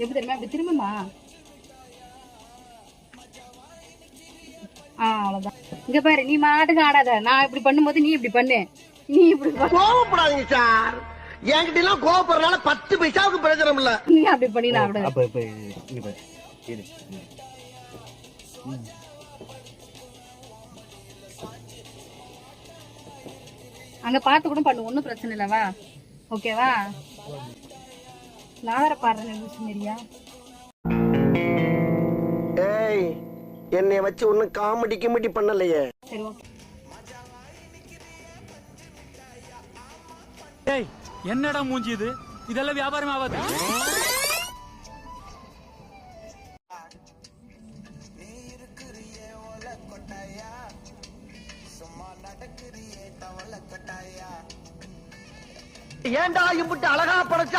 எப்படி தெரியுமா? இப்படி திரும்புமா. அவ்வளவுதான். இங்க பாரு, நீ மாட்டுக்கு ஆடாத. நான் இப்படி பண்ணும்போது நீ இப்படி பண்ணு. நீ இப்படி கோவப்படாதீங்க சார். என்கிட்ட எல்லாம் கோவப்படுறதுனால 10 பைசாவுக்கு பிரயோஜனம் இல்ல. நீ அப்படி பண்ணி நான் விட. அங்க பார்த்து கூட பண்ணு, ஒன்னும் பிரச்சனை இல்லவா? ஓகேவா? நான் வேற பாடுறேன் சரியா? ஏய், என்னைய வச்சு ஒன்னும் காமெடி கிமெடி பண்ணலையே. சரி ஓகே. ஏய், என்னடா மூஞ்சி இது? இதெல்லாம் வியாபாரம் ஆகாது. ஏன்டா இம்புட்டு அழகா படைச்ச